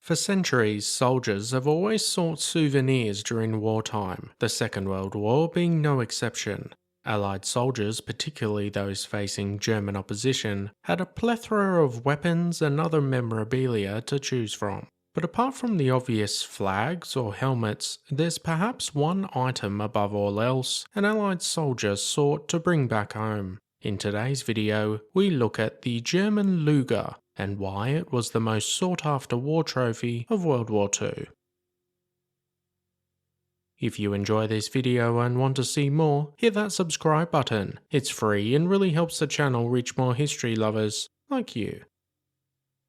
For centuries, soldiers have always sought souvenirs during wartime, the Second World War being no exception. Allied soldiers, particularly those facing German opposition, had a plethora of weapons and other memorabilia to choose from. But apart from the obvious flags or helmets, there's perhaps one item above all else an Allied soldier sought to bring back home. In today's video, we look at the German Luger and why it was the most sought after war trophy of World War II. If you enjoy this video and want to see more, hit that subscribe button. It's free and really helps the channel reach more history lovers like you.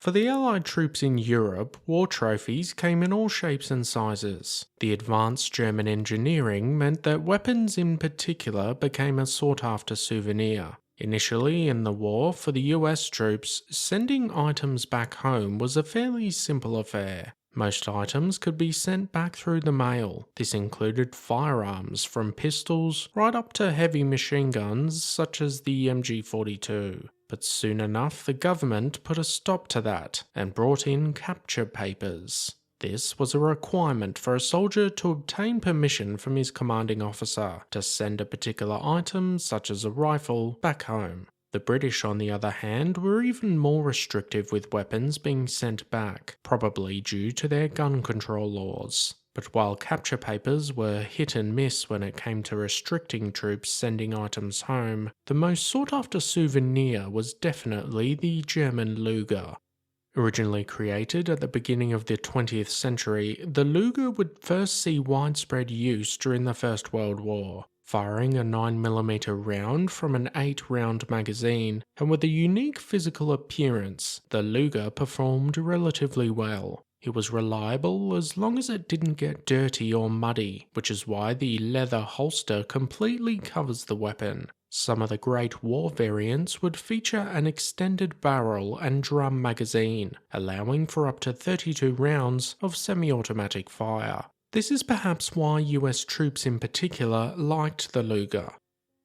For the Allied troops in Europe, war trophies came in all shapes and sizes. The advanced German engineering meant that weapons in particular became a sought-after souvenir. Initially in the war, for the US troops, sending items back home was a fairly simple affair. Most items could be sent back through the mail. This included firearms from pistols right up to heavy machine guns such as the MG42. But soon enough the government put a stop to that and brought in capture papers. This was a requirement for a soldier to obtain permission from his commanding officer to send a particular item, such as a rifle, back home. The British, on the other hand, were even more restrictive with weapons being sent back, probably due to their gun control laws. But while capture papers were hit and miss when it came to restricting troops sending items home, the most sought-after souvenir was definitely the German Luger. Originally created at the beginning of the 20th century, the Luger would first see widespread use during the First World War. Firing a 9mm round from an 8-round magazine, and with a unique physical appearance, the Luger performed relatively well. It was reliable as long as it didn't get dirty or muddy, which is why the leather holster completely covers the weapon. Some of the Great War variants would feature an extended barrel and drum magazine, allowing for up to 32 rounds of semi-automatic fire. This is perhaps why US troops in particular liked the Luger.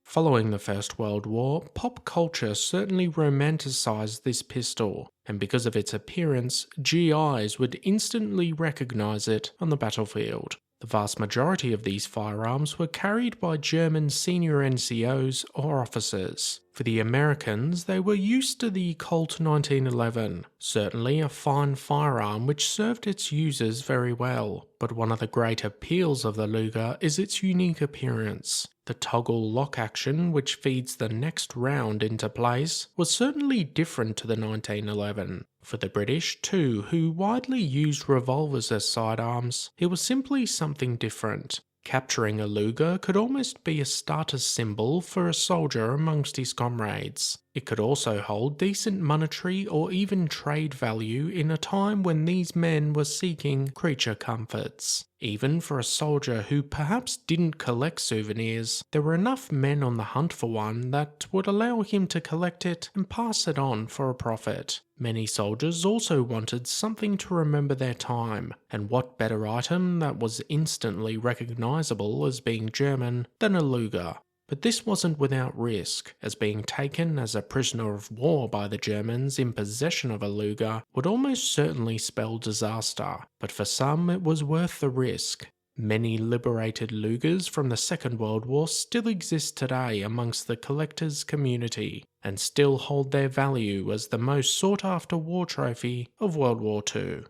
Following the First World War, pop culture certainly romanticised this pistol, and because of its appearance, GIs would instantly recognise it on the battlefield. The vast majority of these firearms were carried by German senior NCOs or officers. For the Americans, they were used to the Colt 1911, certainly a fine firearm which served its users very well. But one of the great appeals of the Luger is its unique appearance. The toggle lock action, which feeds the next round into place, was certainly different to the 1911. For the British, too, who widely used revolvers as sidearms, it was simply something different. Capturing a Luger could almost be a status symbol for a soldier amongst his comrades. It could also hold decent monetary or even trade value in a time when these men were seeking creature comforts. Even for a soldier who perhaps didn't collect souvenirs, there were enough men on the hunt for one that would allow him to collect it and pass it on for a profit. Many soldiers also wanted something to remember their time, and what better item that was instantly recognisable as being German than a Luger? But this wasn't without risk, as being taken as a prisoner of war by the Germans in possession of a Luger would almost certainly spell disaster, but for some it was worth the risk. Many liberated Lugers from the Second World War still exist today amongst the collectors' community, and still hold their value as the most sought-after war trophy of World War II.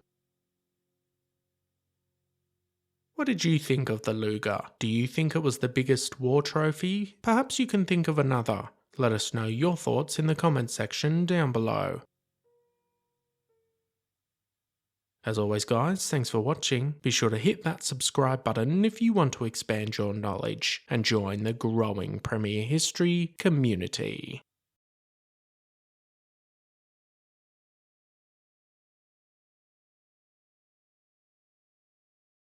What did you think of the Luger? Do you think it was the biggest war trophy? Perhaps you can think of another. Let us know your thoughts in the comment section down below. As always guys, thanks for watching. Be sure to hit that subscribe button if you want to expand your knowledge and join the growing Premier History community.